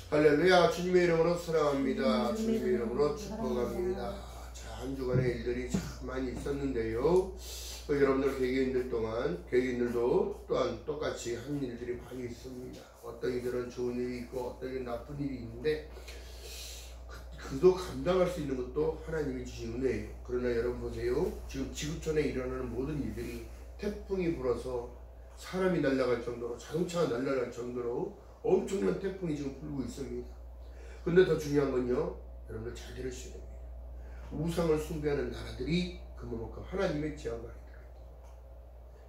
할렐루야. 주님의 이름으로 사랑합니다. 주님의 이름으로 축복합니다. 자, 한 주간의 일들이 참 많이 있었는데요. 여러분들 개개인들도 또한 똑같이 한 일들이 많이 있습니다. 어떤 이들은 좋은 일이 있고 어떤 이들은 나쁜 일이 있는데 그도 감당할 수 있는 것도 하나님이 주신 은혜예요. 그러나 여러분 보세요. 지금 지구촌에 일어나는 모든 일들이 태풍이 불어서 사람이 날아갈 정도로, 자동차가 날아갈 정도로 엄청난 태풍이 지금 불고 있습니다. 근데 더 중요한 건요, 여러분들 잘 들으셔야 됩니다. 우상을 숭배하는 나라들이 그만큼 하나님의 지하가 아니라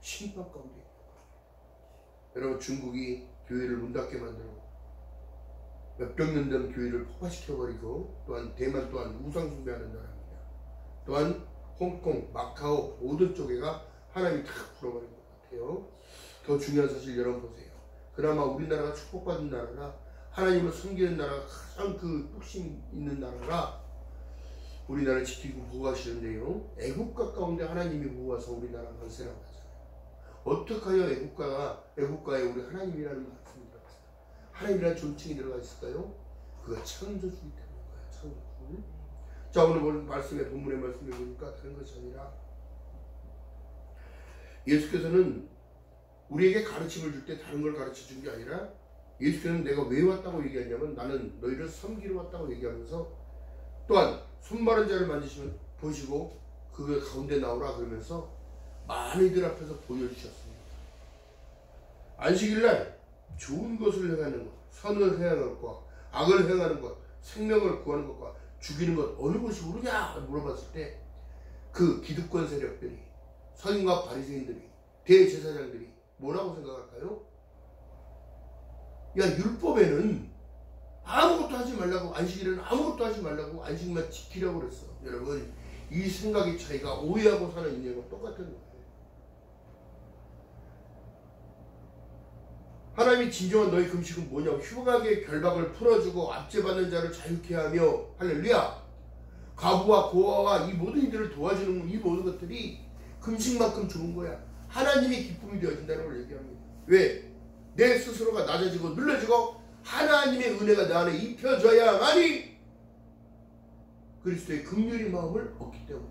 심판 가운데 있는 거예요. 여러분, 중국이 교회를 문 닫게 만들고 몇백 년 된 교회를 폭파시켜버리고, 또한 대만 또한 우상 숭배하는 나라입니다. 또한 홍콩, 마카오 모든 쪽에가 하나님이 다 풀어버린 것 같아요. 더 중요한 사실 여러분 보세요. 그나마 우리나라가 축복받은 나라라, 하나님을 섬기는 나라가 가장 그 뚝심 있는 나라라 우리나라를 지키고 보호하시는데요, 애국가 가운데 하나님이 보호하셔서 우리나라가 만세라고 하잖아요. 어떻게 하여 애국가에 우리 하나님이라는 말씀이 들어갔어요? 하나님이라는 존칭이 들어가 있을까요? 그가 창조주이기 때문인 거예요. 창조주. 자, 오늘 말씀의 본문의 말씀을 보니까 다른 것이 아니라 예수께서는 우리에게 가르침을 줄 때 다른 걸 가르쳐 준 게 아니라, 예수께서는 내가 왜 왔다고 얘기하냐면 나는 너희를 섬기러 왔다고 얘기하면서, 또한 손 마른 자를 만지시면 보시고 그 가운데 나오라 그러면서 많은 이들 앞에서 보여주셨습니다. 안식일날 좋은 것을 행하는 것, 선을 행하는 것과 악을 행하는 것, 생명을 구하는 것과 죽이는 것 어느 것이 옳으냐 물어봤을 때 그 기득권 세력들이, 서기관과 바리새인들이, 대제사장들이 뭐라고 생각할까요? 야, 율법에는 아무것도 하지 말라고, 안식일에는 아무것도 하지 말라고, 안식만 지키라고 그랬어. 여러분, 이 생각의 차이가 오해하고 사는 인생과 똑같은 거예요. 하나님이 진정한 너희 금식은 뭐냐고, 흉악의 결박을 풀어주고 압제받는 자를 자유케 하며, 할렐루야, 과부와 고아와 이 모든 이들을 도와주는 이 모든 것들이 금식만큼 좋은 거야. 하나님이 기쁨이 되어진다는 걸 얘기합니다. 왜? 내 스스로가 낮아지고 눌러지고 하나님의 은혜가 내 안에 입혀져야만이 그리스도의 긍휼의 마음을 얻기 때문에,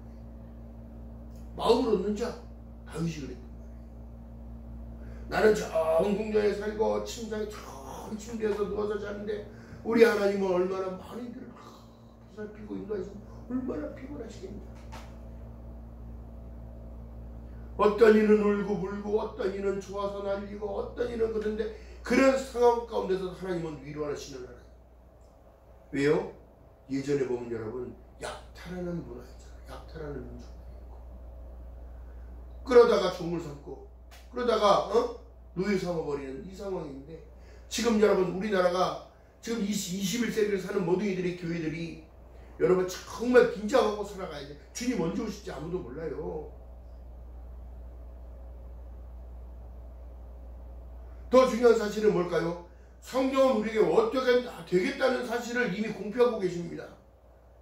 마음을 얻는 자 다윗이 그랬단 말이에요. 나는 좋은 궁전에 살고 침상에 좋은 침대에서 누워서 자는데 우리 하나님은 얼마나 많은 이들을 보살피고 인도하시고 얼마나 피곤하시겠냐. 어떤 이는 울고 불고, 어떤 이는 좋아서 날리고, 어떤 이는 그런데, 그런 상황 가운데서 하나님은 위로하시는 하나님. 왜요? 예전에 보면 여러분, 약탈하는 문화 있잖아요. 약탈하는 민족이 있고, 그러다가 종을 삼고, 그러다가 노예 삼아버리는 이 상황인데, 지금 여러분 우리나라가 지금 21세기를 사는 모든 이들의 교회들이 여러분 정말 긴장하고 살아가야 돼. 주님 언제 오실지 아무도 몰라요. 더 중요한 사실은 뭘까요? 성경은 우리에게 어떻게 되겠다는 사실을 이미 공표하고 계십니다.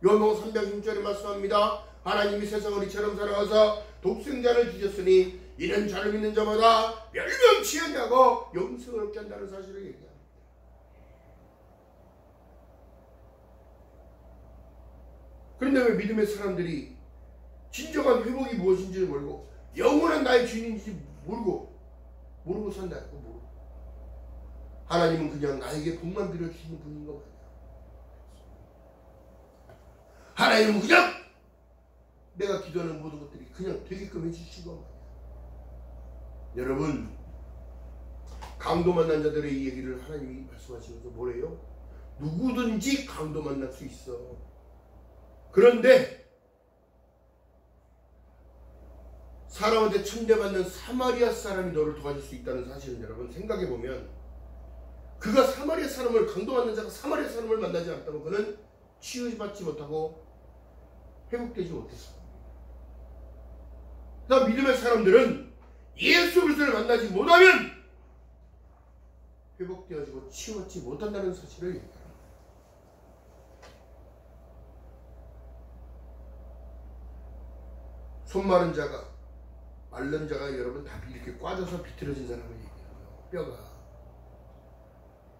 요한복음 3장 6절에 말씀합니다. 하나님이 세상을 이처럼 사랑하사 독생자를 주셨으니 이는 저를 믿는 자마다 멸망치 아니하고 영생을 얻게 한다는 사실을 얘기합니다. 그런데 왜 믿음의 사람들이 진정한 회복이 무엇인지 모르고, 영원한 나의 주인인지 모르고 산다고, 모르고. 하나님은 그냥 나에게 복만 빌어주시는 분인 거 아니야. 하나님은 그냥 내가 기도하는 모든 것들이 그냥 되게끔 해주신 거 아니야. 여러분, 강도 만난 자들의 이 얘기를 하나님이 말씀하시면서 뭐래요? 누구든지 강도 만날 수 있어. 그런데 사람한테 천대받는 사마리아 사람이 너를 도와줄 수 있다는 사실은 여러분 생각해보면, 그가 사마리아 사람을, 강도 만난 자가 사마리아 사람을 만나지 않았다면 그는 치유받지 못하고 회복되지 못했어. 그다음 믿음의 사람들은 예수 그리스도를 만나지 못하면 회복되어지고 치유받지 못한다는 사실을 얘기합니다. 손 마른 자가, 마른 자가 여러분 다 이렇게 꽈져서 비틀어진 사람을 얘기해요. 뼈가.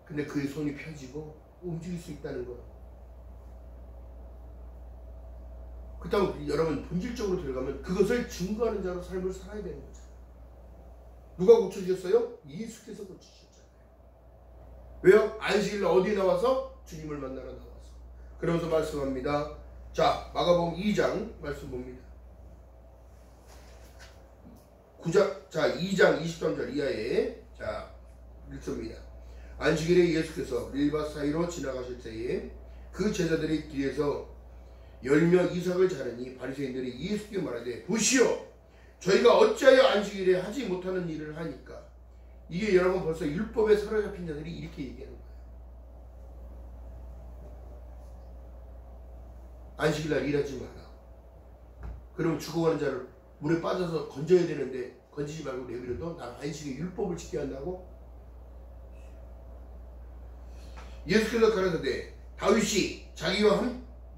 근데 그의 손이 펴지고 움직일 수 있다는 거. 그렇다고 여러분 본질적으로 들어가면 그것을 증거하는 자로 삶을 살아야 되는 거죠. 누가 고쳐주셨어요? 예수께서 고쳐주셨잖아요. 왜요? 안식일 어디에 나와서? 주님을 만나러 나와서. 그러면서 말씀합니다. 자, 마가복음 2장 말씀 봅니다. 2장 23절 이하에 자 읽습니다. 안식일에 예수께서 밀밭 사이로 지나가실 때에 그 제자들이 길에서 열매 이삭을 자르니 바리새인들이 예수께 말하되 보시오 저희가 어찌하여 안식일에 하지 못하는 일을 하니까. 이게 여러분 벌써 율법에 사로잡힌 자들이 이렇게 얘기하는 거예요. 안식일날 일하지 마라. 그러면 죽어가는 자를 물에 빠져서 건져야 되는데 건지지 말고 내버려둬? 나는 안식일 율법을 지켜야 한다고? 예수께서 가라사대 다윗이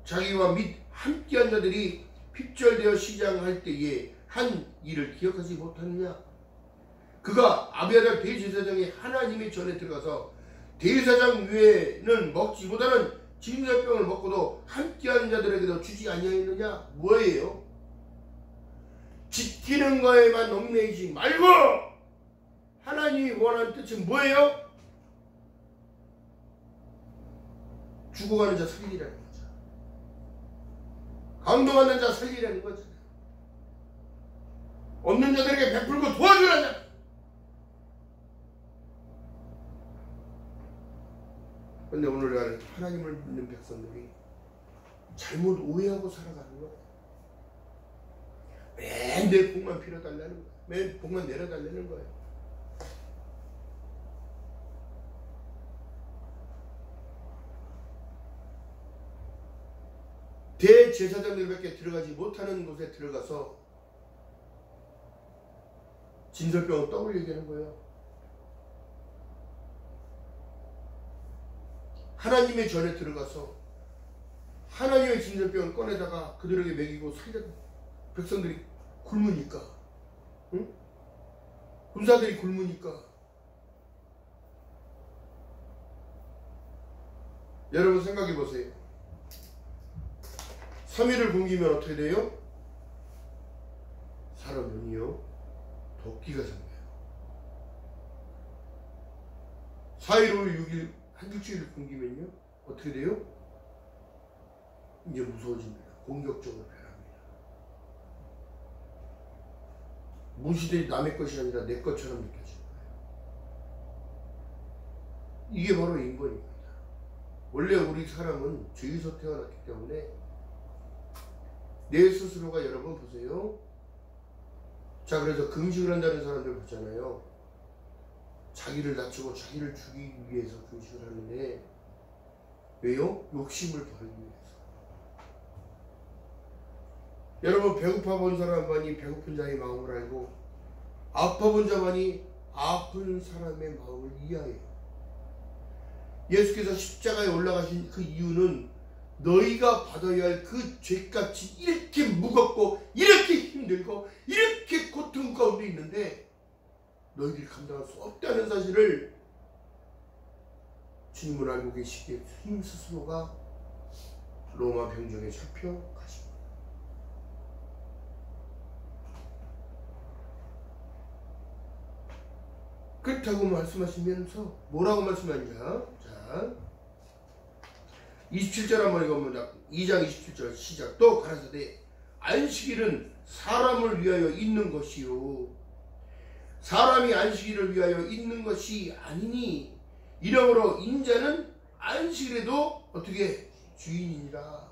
자기와 및 함께한 자들이 핍절되어 시장할 때에 한 일을 기억하지 못하느냐? 그가 아비아달 대제사장이 하나님의 전에 들어가서 대제사장 외에는 먹지 못하는 진설병을 먹고도 함께하는 자들에게도 주지 아니하였느냐? 뭐예요? 지키는 거에만 얽매이지 말고 하나님이 원하는 뜻은 뭐예요? 죽어가는 자 살리라는 거죠. 강도받는 자 살리라는 거죠. 없는 자들에게 베풀고 도와주라는 자. 그런데 오늘날 하나님을 믿는 백성들이 잘못 오해하고 살아가는 거예요. 맨 내 복만 빌어달라는 거예요. 맨 복만 내려달라는 거예요. 대제사장들밖에 들어가지 못하는 곳에 들어가서 진설병을 떡을 얘기하는 거예요. 하나님의 전에 들어가서 하나님의 진설병을 꺼내다가 그들에게 먹이고 살려 백성들이 굶으니까, 응? 군사들이 굶으니까. 여러분 생각해 보세요. 3일을 굶기면 어떻게 돼요? 사람은요 도끼가 생겨요. 4일, 5일, 6일 한 일주일을 굶기면요 어떻게 돼요? 이제 무서워집니다. 공격적으로 변합니다. 무시들이 남의 것이 아니라 내 것처럼 느껴지는 거예요. 이게 바로 인권입니다. 원래 우리 사람은 죄에서 태어났기 때문에 내 스스로가 여러분 보세요. 자, 그래서 금식을 한다는 사람들 보잖아요. 자기를 낮추고 자기를 죽이기 위해서 금식을 하는데 왜요? 욕심을 버리기 위해서. 여러분 배고파 본 사람만이 배고픈 자의 마음을 알고 아파 본 자만이 아픈 사람의 마음을 이해해요. 예수께서 십자가에 올라가신 그 이유는 너희가 받아야 할 그 죄값이 이렇게 무겁고 이렇게 힘들고 이렇게 고통 가운데 있는데 너희들이 감당할 수 없다는 사실을 주님을 알고 계시기에 주님 스스로가 로마 병정에 잡혀 가십니다. 그렇다고 말씀하시면서 뭐라고 말씀하냐? 자, 27절 한번 읽어봅니다. 2장 27절 시작. 또 가라사대 안식일은 사람을 위하여 있는 것이요 사람이 안식일을 위하여 있는 것이 아니니 이러므로 인자는 안식일에도 어떻게 주인이니라.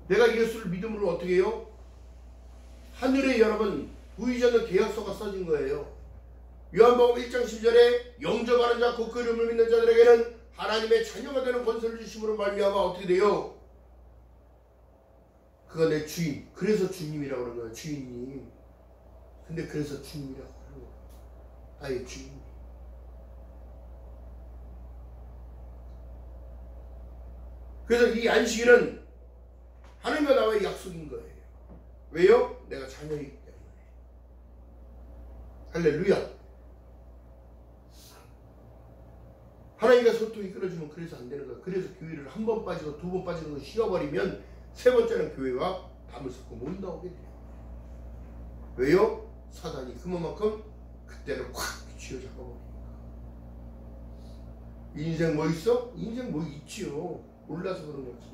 내가 예수를 믿음으로 어떻게 해요? 하늘에 여러분 보이지 않는 계약서가 써진 거예요. 요한복음 1장 10절에 영접하는 자 곧 그 이름을 믿는 자들에게는 하나님의 자녀가 되는 권세를 주심으로 말미암아 어떻게 돼요? 그가 내 주인. 그래서 주님이라고 그러는 거예요. 주인님. 근데 그래서 주님이라고 하는 거예요. 나의 주인. 그래서 이 안식일은 하나님과 나와의 약속인 거예요. 왜요? 내가 자녀이기 때문에. 할렐루야. 하나님과 소통이 끊어지면 그래서 안 되는 거야. 그래서 교회를 한 번 빠지고 두 번 빠지는 거 쉬어버리면 세 번째는 교회와 담을 섞고 못 나오게 돼요. 왜요? 사단이 그만큼 그때는 확 쥐어잡아버리니까. 인생 뭐 있어? 인생 뭐 있지요. 몰라서 그런 거지.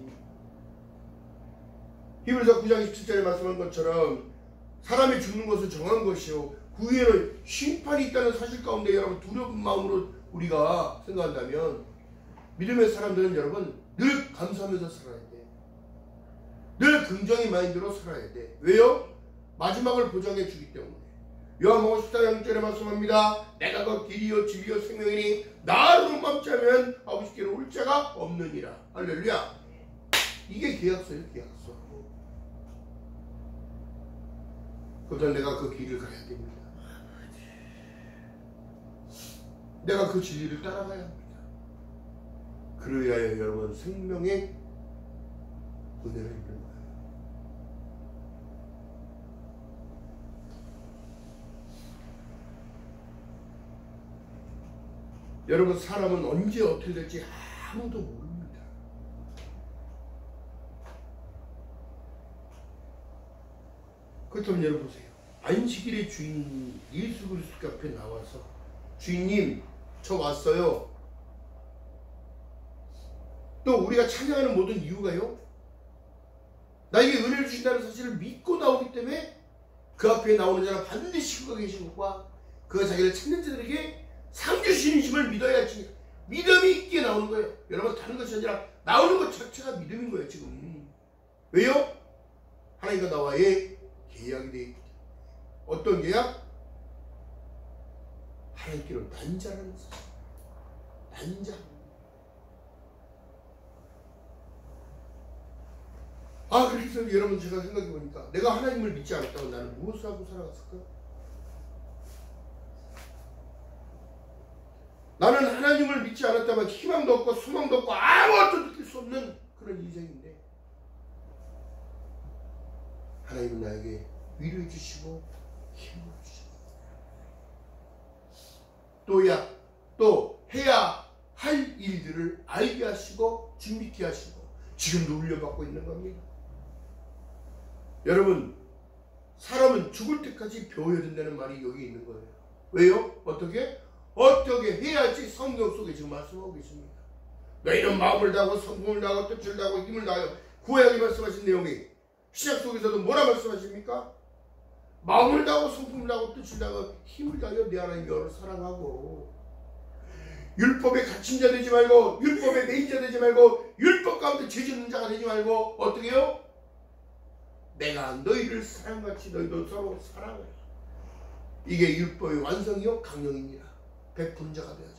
히브리서 9장 27절에 말씀한 것처럼 사람이 죽는 것은 정한 것이요 그 후에는 심판이 있다는 사실 가운데 여러분 두려운 마음으로 우리가 생각한다면 믿음의 사람들은 여러분 늘 감사하면서 살아야 돼. 늘 긍정의 마인드로 살아야 돼. 왜요? 마지막을 보장해 주기 때문에. 요한복음 14장 6절에 말씀합니다. 내가 그 길이요 진리요 생명이니 나로 맘지 않으면 아버지께로 올 자가 없느니라. 할렐루야. 이게 계약서예요. 계약서. 그러니까 내가 그 길을 가야 됩니다. 내가 그 진리를 따라가야 합니다. 그러야 여러분 생명의 은혜를 입는 거예요. 여러분 사람은 언제 어떻게 될지 아무도 모릅니다. 그렇다면 여러분 보세요. 안식일의 주인 예수 그리스도 앞에 나와서 주인님 저 왔어요. 또 우리가 찬양하는 모든 이유가요. 나에게 은혜를 주신다는 사실을 믿고 나오기 때문에 그 앞에 나오는 자는 반드시 그가 계신 것과 그가 자기를 찾는 자들에게 상 주시는 힘을 믿어야지. 믿음이 있게 나오는 거예요. 여러분 다른 것이 아니라 나오는 것 자체가 믿음인 거예요. 지금 왜요? 하나님과 나와의 계약이 되어 있기 때문에. 어떤 계약? 하나님께로 난자라는 사실. 난자. 그래서 여러분 제가 생각해 보니까 내가 하나님을 믿지 않았다면 나는 무엇을 하고 살아갔을까? 나는 하나님을 믿지 않았다면 희망도 없고 소망도 없고 아무것도 느낄 수 없는 그런 인생인데 하나님은 나에게 위로해 주시고 힘을 주시고 또 해야 할 일들을 알게 하시고 준비케 하시고 지금도 훈련받고 있는 겁니다. 여러분 사람은 죽을 때까지 배워야 된다는 말이 여기 있는 거예요. 왜요? 어떻게 해야지 성경 속에 지금 말씀하고 계십니다. 너희는 마음을 다하고 성품을 다하고 뜻을 다하고 힘을 다하여 구약에 말씀하신 내용이 신약 속에서도 뭐라 말씀하십니까? 마음을 다하고 성품을 다하고 뜻을 다하고 힘을 다하여 내 하나님 여호와를 사랑하고 율법에 갇힌 자 되지 말고 율법에 매인 자 되지 말고 율법 가운데 죄짓는 자가 되지 말고 어떻게 해요? 내가 너희를 사랑같이 너희도 서로 사랑하라. 이게 율법의 완성이요 강령입니다. 베푸는 자가 되어져라.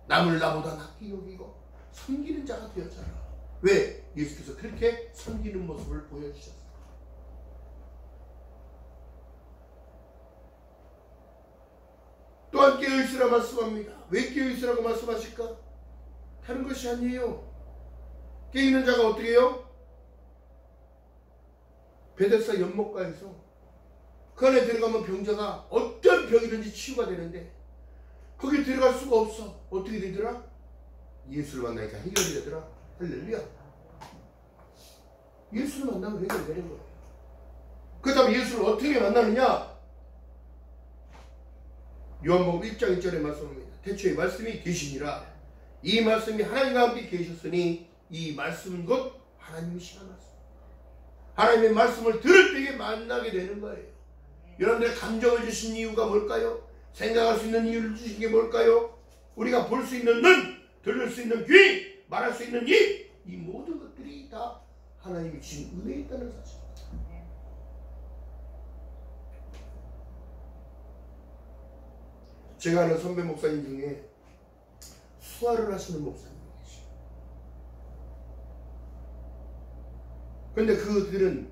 남을 나보다 낫게 여기고 섬기는 자가 되어져라. 왜? 예수께서 그렇게 섬기는 모습을 보여주셨어요. 또한 깨어있으라 말씀합니다. 왜 깨어있으라고 말씀하실까? 다른 것이 아니에요. 깨어있는 자가 어떻게 해요? 베데스다 연못가에서 그 안에 들어가면 병자가 어떤 병이든지 치유가 되는데 거기 들어갈 수가 없어. 어떻게 되더라? 예수를 만나니까 해결이 되더라. 할렐루야. 예수를 만나면 해결되는 거예요. 그 다음에 예수를 어떻게 만나느냐? 요한복음 1장 1절에 말씀합니다. 태초에 말씀이 계시니라. 이 말씀이 하나님과 함께 계셨으니 이 말씀은 곧 하나님이시라 말씀. 하나님의 말씀을 들을 때에 만나게 되는 거예요. 여러분들의 감정을 주신 이유가 뭘까요? 생각할 수 있는 이유를 주신 게 뭘까요? 우리가 볼 수 있는 눈, 들을 수 있는 귀, 말할 수 있는 입, 이 모든 것들이 다 하나님이 주신 은혜에 있다는 사실. 제가 아는 선배 목사님 중에 수화를 하시는 목사님이 계시죠. 그런데 그들은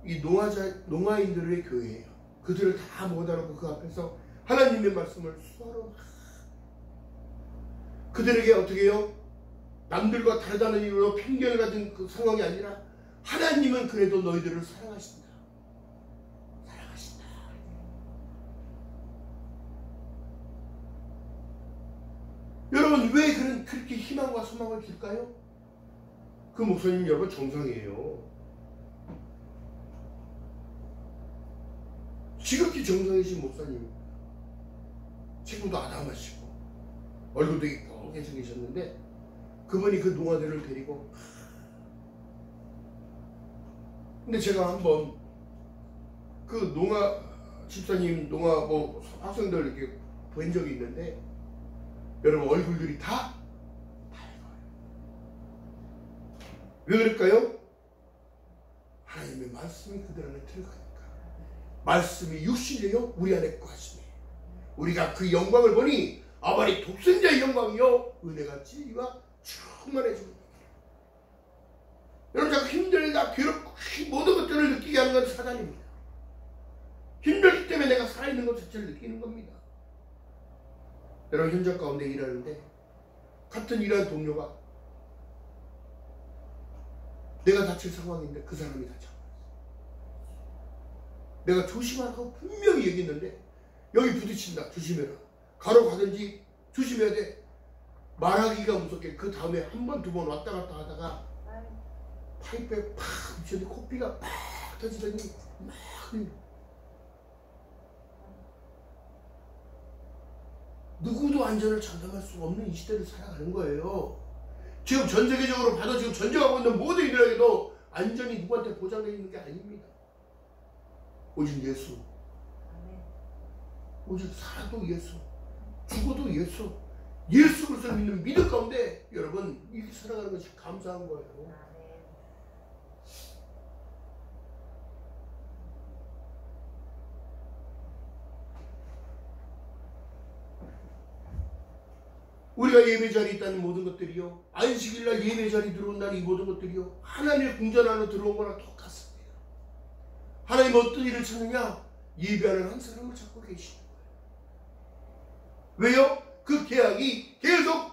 이 농아인들의 교회예요. 그들을 다 모아다 놓고 그 앞에서 하나님의 말씀을 수화로 그들에게 어떻게 해요? 남들과 다르다는 이유로 편견을 가진 그 상황이 아니라 하나님은 그래도 너희들을 사랑하신다. 여러분 왜 그렇게 희망과 소망을 줄까요? 그 목사님 여러분 정상이에요. 지극히 정상이신 목사님. 체구도 아담하시고 얼굴도 이쁘게 생기셨는데 그분이 그 농아들을 데리고, 근데 제가 한번 그 농아 집사님 농아 뭐 학생들 이렇게 본 적이 있는데 여러분 얼굴들이 다 밝아요. 왜 그럴까요? 하나님의 말씀이 그들 안에 들어가니까. 말씀이 육신이요 우리 안에 거하시네. 우리가 그 영광을 보니 아버지 독생자의 영광이요 은혜가 진리와 충만해집니다. 여러분 자꾸 힘들다 괴롭고 모든 것들을 느끼게 하는 건 사단입니다. 힘들기 때문에 내가 살아있는 것 자체를 느끼는 겁니다. 여러분 현장 가운데 일하는데 같은 일하는 동료가 내가 다칠 상황인데 그 사람이 다쳐버렸어. 내가 조심하라고 분명히 얘기했는데 여기 부딪힌다 조심해라. 가로 가든지 조심해야 돼. 말하기가 무섭게 그 다음에 한 번 두 번 왔다 갔다 하다가 파이프에 팍 미쳤는데 코피가 팍 터지더니 막 누구도 안전을 장담할 수 없는 이 시대를 살아가는 거예요. 지금 전 세계적으로 봐도 지금 전쟁하고 있는 모든 이들에게도 안전이 누구한테 보장되어 있는 게 아닙니다. 오직 예수. 오직 살아도 예수, 죽어도 예수. 예수 그리스도를 믿는 믿음 가운데 여러분 이렇게 살아가는 것이 감사한 거예요. 우리가 예배 자리에 있다는 모든 것들이요, 안식일날 예배 자리 들어온다는 이 모든 것들이요, 하나님의 궁전 안으로 들어온 거랑 똑같습니다. 하나님 어떤 일을 찾느냐? 예배하는 한 사람을 찾고 계시는 거예요. 왜요? 그 계약이 계속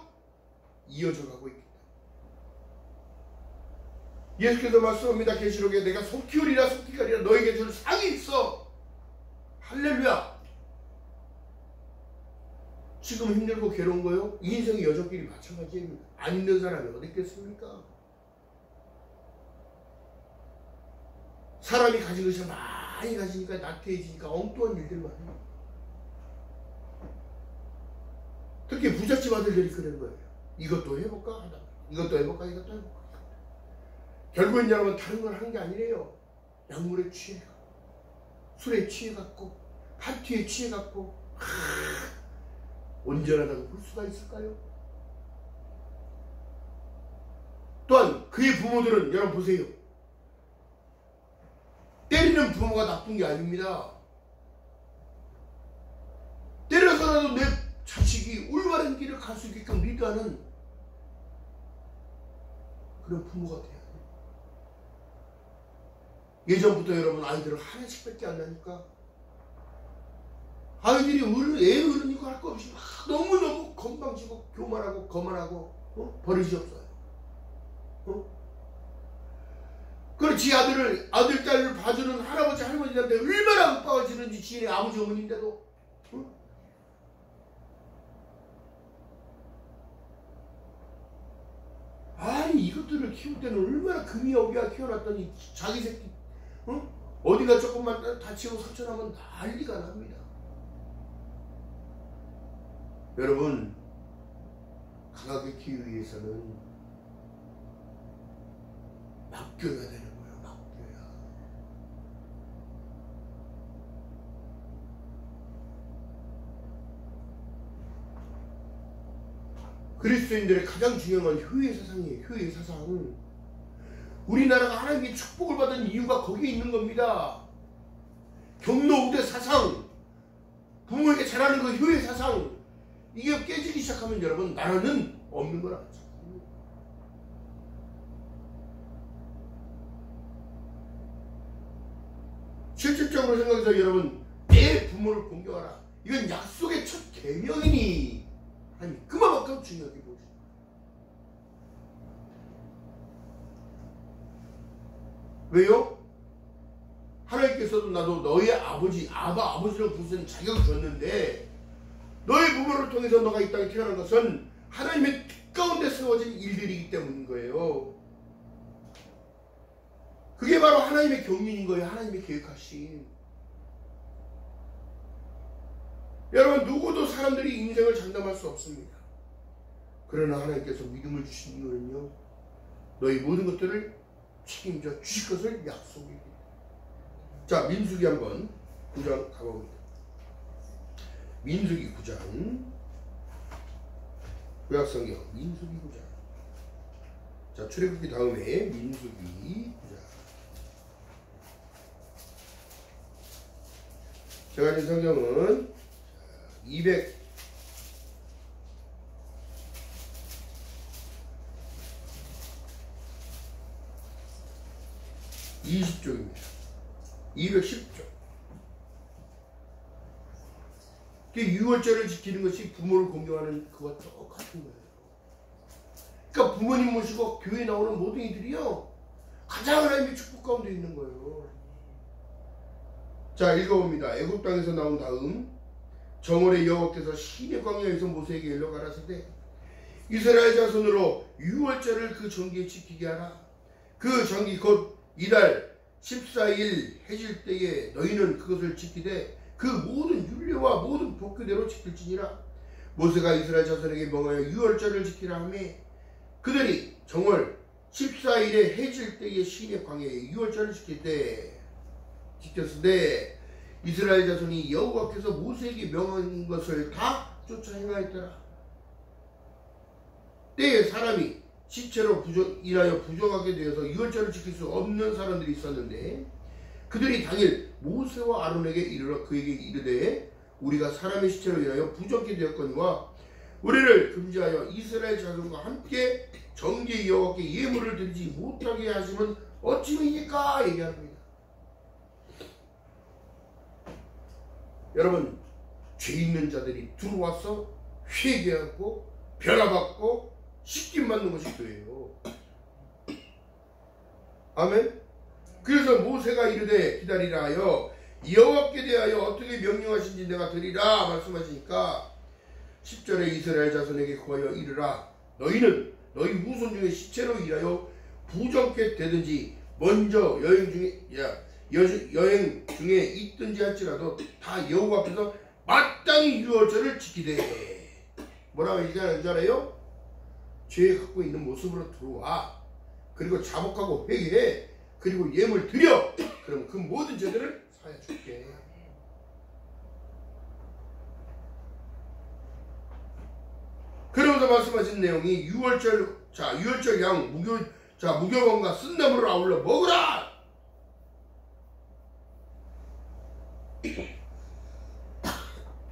이어져 가고 있기 때문에. 예수께서 말씀합니다. 계시록에 내가 속히오리라 속히가리라 너에게 줄 상이 있어. 할렐루야. 지금 힘들고 괴로운 거요? 인생의 여정길이 마찬가지입니다. 안 힘든 사람이 어디 있겠습니까? 사람이 가진 것이 많이 가지니까 나태해지니까 엉뚱한 일들만 해요. 특히 부잣집 아들들이 그런 거예요. 이것도 해볼까 하다가 이것도 해볼까 이것도 해볼까. 결국엔 여러분 다른 걸 하는 게 아니래요. 약물에 취해가, 술에 취해갖고, 파티에 취해갖고, 온전하다고 볼 수가 있을까요? 또한 그의 부모들은 여러분 보세요. 때리는 부모가 나쁜 게 아닙니다. 때려서라도 내 자식이 올바른 길을 갈 수 있게끔 리드하는 그런 부모가 돼야 돼요. 예전부터 여러분 아이들을 하나씩밖에 안 나니까 아이들이 애 어른이고 할 거 없이 막 너무너무 건방지고 교만하고 거만하고 버릇이 없어요. 그렇지 아들 딸을 봐주는 할아버지 할머니한테 얼마나 윽박을 지르는지 지인의 아버지 어머니인데도 아니 이것들을 키울 때는 얼마나 금이 어비야 키워놨더니 자기 새끼 어디가 조금만 다치고 상처나면 난리가 납니다. 여러분 강하게 키우기 위해서는 맡겨야 되는 거예요. 맡겨야. 그리스도인들의 가장 중요한 효의 사상이에요. 효의 사상. 우리나라가 하나님의 축복을 받은 이유가 거기에 있는 겁니다. 경로우대 사상, 부모에게 잘하는 그 효의 사상, 이게 깨지기 시작하면 여러분 나라는 없는 거라. 실질적으로 생각해서 여러분 내 부모를 공경하라. 이건 약속의 첫 계명이니 하나님 그만큼 중요하게 보십니다. 왜요? 하나님께서도 나도 너의 아버지라고 부르는 자격을 줬는데 너의 부모를 통해서 너가 이 땅에 태어난 것은 하나님의 뜻 가운데 세워진 일들이기 때문인 거예요. 그게 바로 하나님의 경륜인 거예요. 하나님의 계획하신. 여러분, 누구도 사람들이 인생을 장담할 수 없습니다. 그러나 하나님께서 믿음을 주신 이유는요, 너희 모든 것들을 책임져 주실 것을 약속입니다. 자, 민수기 한번 9장 가봅니다. 민수기 9장, 구약성경 민수기 9장. 자, 출애굽기 다음에 민수기 9장. 제가 가진 성경은 220쪽입니다. 210쪽. 유월절을 지키는 것이 부모를 공경하는 그와 똑같은 거예요. 그러니까 부모님 모시고 교회 나오는 모든 이들이요, 가장 하나님의 축복 가운데 있는 거예요. 자, 읽어봅니다. 애굽 땅에서 나온 다음 정월에 여호와께서 시내 광야에서 모세에게 일러 가라사대 이스라엘 자손으로 유월절을 그 정기에 지키게 하라. 그 정기 곧 이달 14일 해질 때에 너희는 그것을 지키되 그 모든 율례와 모든 법규대로 지킬지니라. 모세가 이스라엘 자손에게 명하여 유월절을 지키라 하며 그들이 정월 14일에 해질 때에 시내 광야에 유월절을 지킬 때 지켰으되 이스라엘 자손이 여호와께서 모세에게 명한 것을 다 쫓아 행하였더라. 때에 사람이 시체로 인하여 부정하게 되어서 유월절을 지킬 수 없는 사람들이 있었는데 그들이 당일 모세와 아론에게 이르러 그에게 이르되 우리가 사람의 시체로 인하여 부정하게 되었거니와 우리를 금지하여 이스라엘 자손과 함께 정기의 여호와께 예물을 드리지 못하게 하시면 어찌미니까 얘기합니다. 여러분, 죄 있는 자들이 들어와서 회개하고 변화받고 씻김 받는 것이 교회예요. 아멘. 그래서 모세가 이르되 기다리라 하여 여호와께 대하여 어떻게 명령하신지 내가 드리라 말씀하시니까 10절에 이스라엘 자손에게 구하여 이르라. 너희는 너희 후손 중에 시체로 인하여 부정케 되든지 먼저 여행 중에 있든지 할지라도 다 여호와 앞에서 마땅히 유월절을 지키되. 뭐라고 얘기하는 줄 알아요? 죄 갖고 있는 모습으로 들어와. 그리고 자복하고 회개해. 그리고 예물 드려. 그럼 그 모든 죄들을 사해 줄게. 그러면서 말씀하신 내용이 유월절, 자, 유월절 양 무교병과 쓴나물을 아울러 먹으라.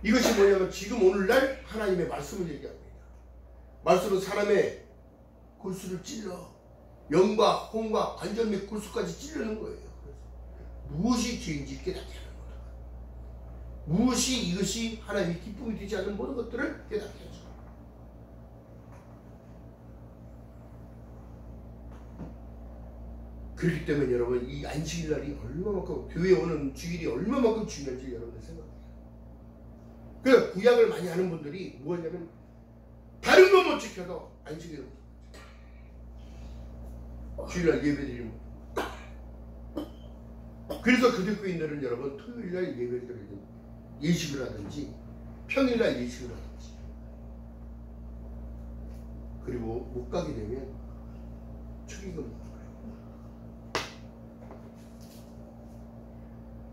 이것이 뭐냐면 지금 오늘날 하나님의 말씀을 얘기합니다. 말씀은 사람의 골수를 찔러 영과 혼과 관절 및 골수까지 찌르는 거예요. 무엇이 죄인지 깨닫게 하는 거다. 무엇이 이것이 하나님의 기쁨이 되지 않는 모든 것들을 깨닫게 하죠. 그렇기 때문에 여러분, 이 안식일날이 얼마만큼, 교회에 오는 주일이 얼마만큼 중요한지 여러분들 생각해요. 그래서 구약을 많이 하는 분들이 뭐냐면 다른 건 못 지켜도 안식일을 못 지켜요. 주일날 예배드리는 거. 그래서 그리스도인들은 여러분 토요일날 예배를 드리든 예식을 하든지 평일날 예식을 하든지, 그리고 못 가게 되면 축의금 나와요.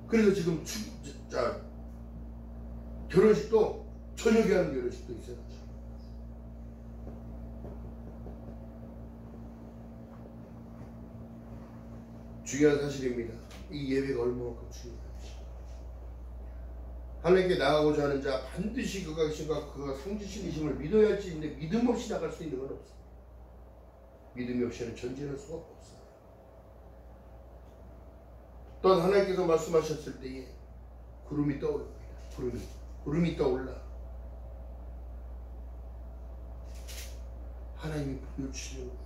그래서 지금 결혼식도 저녁에 하는 결혼식도 있어요. 중요한 사실입니다. 이 예배가 얼마만큼 중요한지. 하나님께 나가고자 하는 자 반드시 그가 계신가 그가 성지신이심을 믿어야 할지 있는데 믿음 없이 나갈 수 있는 건 없어요. 믿음이 없이는 전진할 수가 없어요. 또한 하나님께서 말씀하셨을 때에 구름이 떠오릅니다. 구름이 떠올라 하나님이 보여주시는 거예요.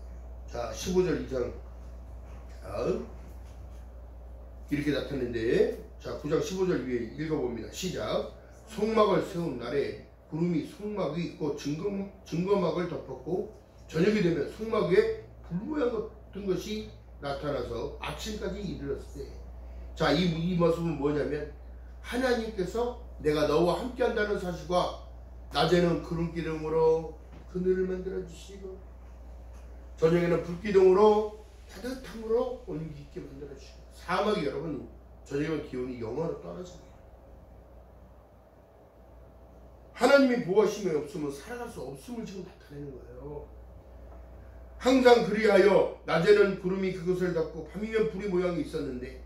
자, 15절 이상. 자, 이렇게 나타났는데, 자, 9장 15절 위에 읽어봅니다. 시작. 성막을 세운 날에 구름이 성막 위에 있고 증거막을 덮었고 저녁이 되면 성막 위에 불모양 같은 것이 나타나서 아침까지 이르렀을 때, 자, 이 모습은 뭐냐면 하나님께서 내가 너와 함께 한다는 사실과 낮에는 구름기둥으로 그늘을 만들어 주시고 저녁에는 불기둥으로 따뜻함으로 온기 있게 만들어 주시고, 사막이 여러분 저녁에 기온이 영하로 떨어집니다. 하나님이 보호하심이 없으면 살아갈 수 없음을 지금 나타내는 거예요. 항상 그리하여 낮에는 구름이 그것을 덮고 밤이면 불이 모양이 있었는데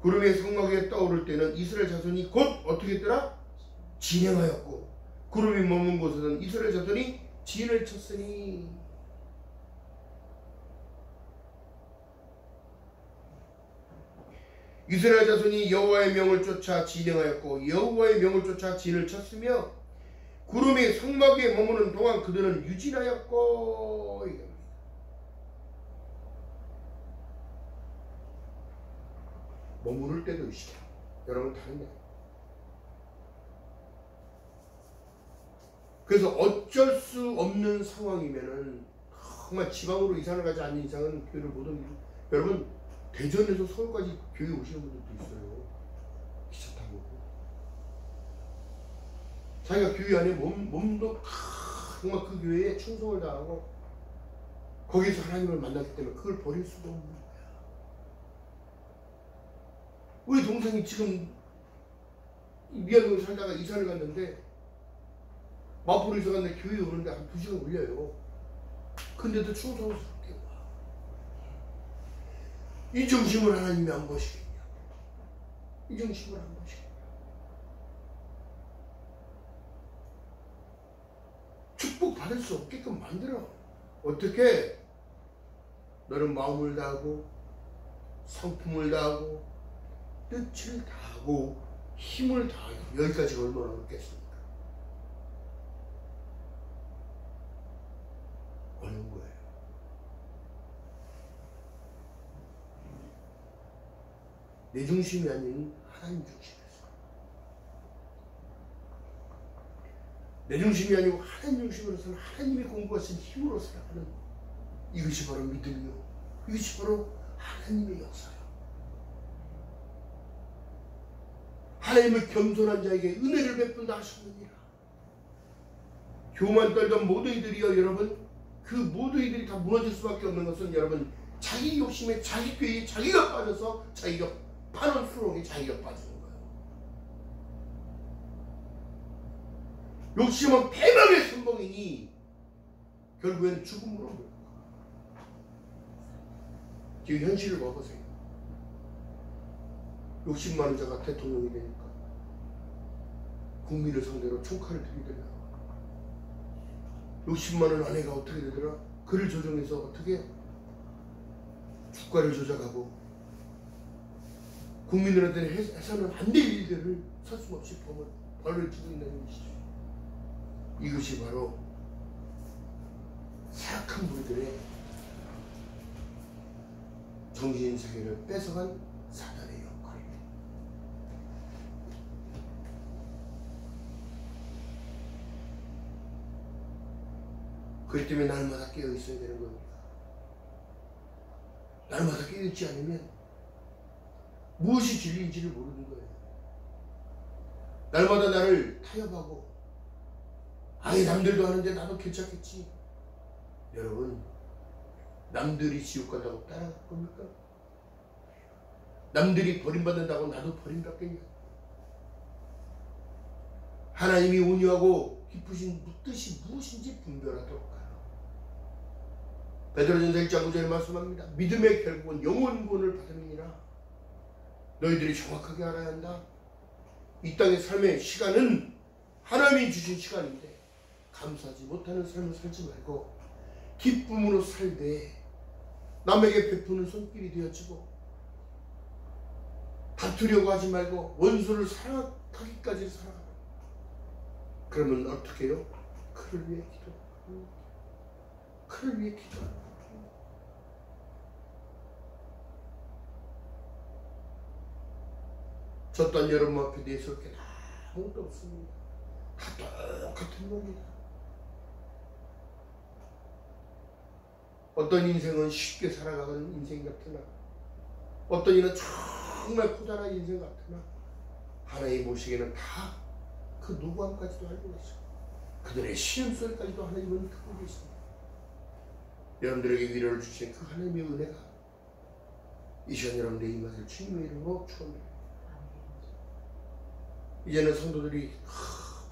구름이 성막에 떠오를 때는 이스라엘 자손이 곧 어떻게 했더라? 진행하였고 구름이 머문 곳에는 이스라엘 자손이 진을 쳤으니. 이스라엘 자손이 여호와의 명을 쫓아 진행하였고 여호와의 명을 쫓아 진을 쳤으며 구름이 성막 위에 머무는 동안 그들은 유진하였고. 머무를 때도 있어요. 여러분 다른데. 그래서 어쩔 수 없는 상황이면은 정말 지방으로 이사를 가지 않는 이상은 교회를 못 옮기고, 여러분 대전에서 서울까지 교회 오시는 분들도 있어요. 기차 타고. 자기가 교회 안에 몸도 정말 그 교회에 충성을 다하고 거기서 하나님을 만났기 때문에 그걸 버릴 수도 없는 거야. 우리 동생이 지금 미안동에 살다가 이사를 갔는데 마포로 이사 갔는데 교회 오는데 한 2시간 걸려요. 근데도 충성스럽게 와. 이 정신을 하나님이 안 보시겠냐? 이 정신을 안 보시겠냐? 축복 받을 수 없게끔 만들어. 어떻게? 너는 마음을 다하고 성품을 다하고 뜻을 다하고 힘을 다하고. 여기까지가 얼마나 어렵겠습니까? 어려운 거예요. 내 중심이 아닌 하나님 중심에서, 내 중심이 아니고 하나님 중심으로서는 하나님이 공부하신 힘으로 살아가는, 이것이 바로 믿음이요, 이것이 바로 하나님의 역사요. 하나님을 겸손한 자에게 은혜를 베푼다 하셨느니라. 교만 떨던 모든 이들이여, 여러분 그 모든 이들이 다 무너질 수밖에 없는 것은 여러분 자기 욕심에, 자기 꾀에 자기가 빠져서 자기가 파는 수렁에 자기가 빠지는 거예요. 욕심은 패망의 선봉이니 결국에는 죽음으로 몰고 가. 지금 현실을 봐보세요. 욕심 많은 자가 대통령이 되니까 국민을 상대로 총칼을 들이대며, 욕심 많은 아내가 어떻게 되더라? 그를 조정해서 어떻게 주가를 조작하고 국민들한테는 해서는 안 될 일들을 서슴없이 벌을 주고 있는 것이죠. 이것이 바로 사악한 무리들의 정신세계를 뺏어간 사단의 역할입니다. 그렇기 때문에 날마다 깨어 있어야 되는 겁니다. 날마다 깨어 있지 않으면 무엇이 진리인지를 모르는 거예요. 날마다 나를 타협하고, 아예 남들도 하는데 나도 괜찮겠지. 여러분, 남들이 지옥 간다고 따라갈 겁니까? 남들이 버림받는다고 나도 버림받겠냐? 하나님이 온유하고 깊으신 뜻이 무엇인지 분별하도록 하라. 베드로전서 1장 9절에 말씀합니다. 믿음의 결국은 영원 구원을 받음이니라. 너희들이 정확하게 알아야 한다. 이 땅의 삶의 시간은 하나님이 주신 시간인데 감사하지 못하는 삶을 살지 말고 기쁨으로 살되 남에게 베푸는 손길이 되어지고, 다투려고 하지 말고 원수를 사랑하기까지 살아가라. 그러면 어떻게 해요? 그를 위해 기도하고, 그를 위해 기도하고. 저 또한 여러분 앞에 내세울 게 아무것도 없습니다. 다 똑같은 겁니다. 어떤 인생은 쉽게 살아가는 인생 같으나 어떤 이는 정말 고단한 인생 같으나 하나님 보시기에는 다 그 누구함까지도 알고 계시고 그들의 시험소리까지도 하나님은 듣고 계십니다. 여러분들에게 위로를 주신 그 하나님의 은혜가 이 시간 여러분들의 임하길 주님의 이름으로 축원합니다. 이제는 성도들이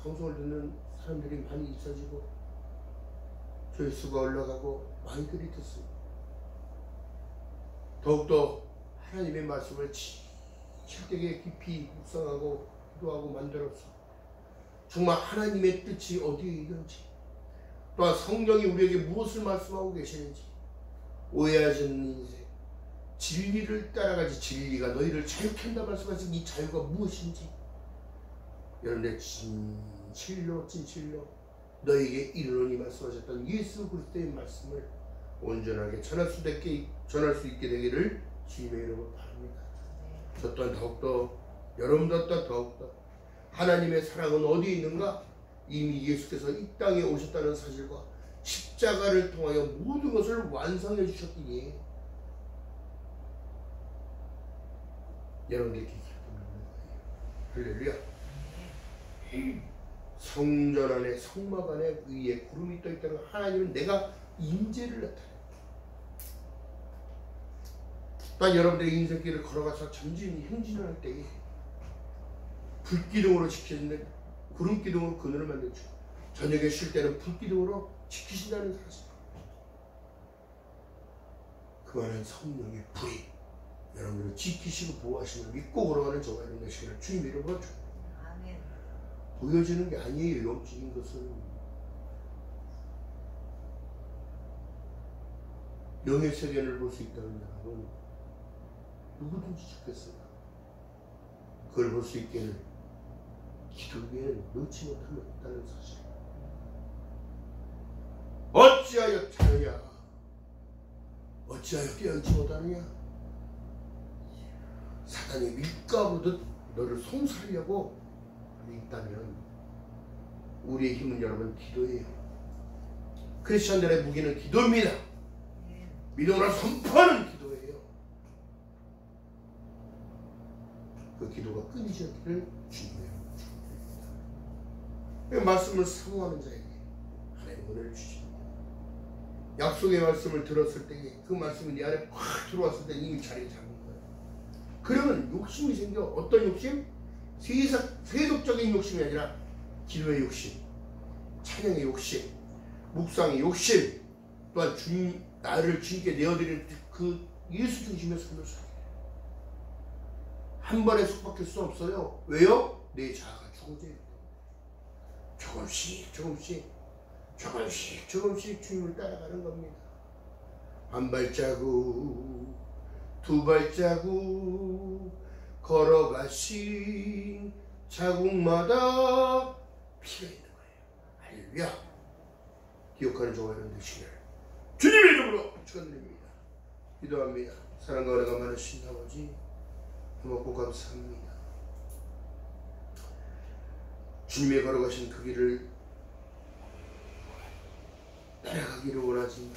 방송을 듣는 사람들이 많이 있어지고 조회수가 올라가고 많이들이 듣습니다. 더욱더 하나님의 말씀을 실되게 깊이 묵상하고 기도하고 만들어서 정말 하나님의 뜻이 어디에 있는지 또한 성령이 우리에게 무엇을 말씀하고 계시는지 오해하지 않는 인생, 진리를 따라가지 진리가 너희를 자유케 한다 말씀하신 이 자유가 무엇인지 여러분의 진실로 너에게 이르노니 말씀하셨던 예수 그리스도의 말씀을 온전하게 전할 수 있게 되기를 주님의 이름으로 바랍니다. 저 또한 더욱더 여러분도 또한 더욱더 하나님의 사랑은 어디에 있는가? 이미 예수께서 이 땅에 오셨다는 사실과 십자가를 통하여 모든 것을 완성해 주셨기에 여러분들께 기쁨을 드립니다. 할렐루야. 성전 안에 성막 안에 위에 구름이 떠 있다는 하나님은 내가 임재를 나타내. 또 여러분들의 인생길을 걸어가서 행진을 할 때에 불기둥으로 지켜지는 구름기둥으로 그늘을 만들죠. 저녁에 쉴 때는 불기둥으로 지키신다는 사실. 그 많은 성령의 불이 여러분들을 지키시고 보호하심을 믿고 걸어가는 저와 여러분 되시기를 주님의 이름으로 축원합니다. 보여지는 게 아니에요. 영적인 것은 영의 세계를 볼 수 있다는 사람은 누구든지 좋겠어요. 그걸 볼 수 있게는 기도에는 넣지 못하면 없다는 사실. 어찌하여 자느냐? 어찌하여 깨어있지 못하느냐? 사단이 밀가루듯 너를 송사하려고 있다면 우리의 힘은 여러분 기도예요. 크리스천들의 무기는 기도입니다. 믿음으로 선포하는 기도예요. 그 기도가 끊이지 않기를 주님의 말씀을 사모하는 자에게 하나님 은혜를 주십니다. 약속의 말씀을 들었을 때에 그 말씀이 내 안에 확 들어왔을 때 이미 자리 잡은 거예요. 그러면 욕심이 생겨. 어떤 욕심? 세속적인 욕심이 아니라 기도의 욕심, 찬양의 욕심, 묵상의 욕심, 또한 나를 주님께 내어드리는 그 예수 중심의 삶을 살아요. 한 번에 속박할 수 없어요. 왜요? 내 자아가 죽어져요. 조금씩 주님을 따라가는 겁니다. 한 발자국, 두 발자국 걸어가신 자국마다 피가 있는 거예요. 할렐루야. 기억하는 저와 여러분 되시기를 주님의 이름으로 축원드립니다. 기도합니다. 사랑과 은혜가 많으신 아버지 고맙고 감사합니다. 주님의 걸어가신 그 길을 따라가기를 원하지만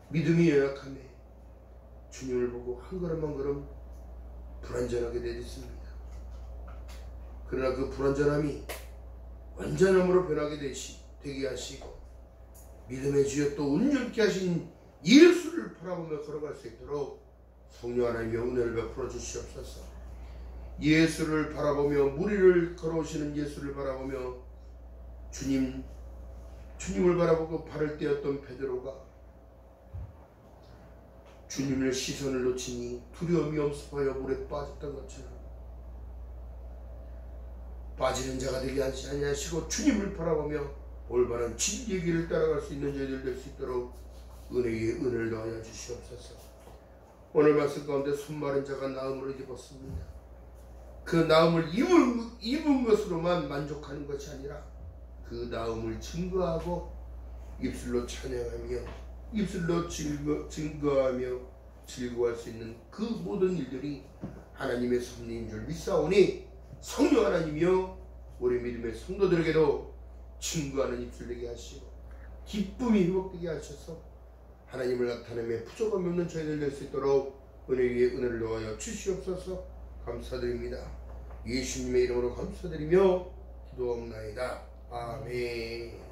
믿음이 연약함에 주님을 보고 한 걸음 한 걸음 불완전하게 되었습니다. 그러나 그 불완전함이 완전함으로 변하게 되게 하시고 믿음의 주여 또 온전케 하신 예수를 바라보며 걸어갈 수 있도록 성령 하나님의 은혜를 베풀어 주시옵소서. 예수를 바라보며 무리를 걸어오시는 예수를 바라보며 주님을 바라보고 발을 떼었던 베드로가 주님의 시선을 놓치니 두려움이 엄습하여 물에 빠졌던 것처럼 빠지는 자가 되게 하지 아니하시고 주님을 바라보며 올바른 진리의 길을 따라갈 수 있는 저희들 될 수 있도록 은혜의 은혜를 더하여 주시옵소서. 오늘 말씀 가운데 손마른 자가 나음을 입었습니다. 그 나음을 입은 것으로만 만족하는 것이 아니라 그 나음을 증거하고 입술로 찬양하며 입술로 증거하며 즐거워할 수 있는 그 모든 일들이 하나님의 섭리인 줄 믿사오니 성령 하나님이여 우리 믿음의 성도들에게도 증거하는 입술 되게 하시고 기쁨이 회복되게 하셔서 하나님을 나타내며 부족함이 없는 저희들 될 수 있도록 은혜 위에 은혜를 더하여 주시옵소서. 감사드립니다. 예수님의 이름으로 감사드리며 기도옵나이다. 아멘.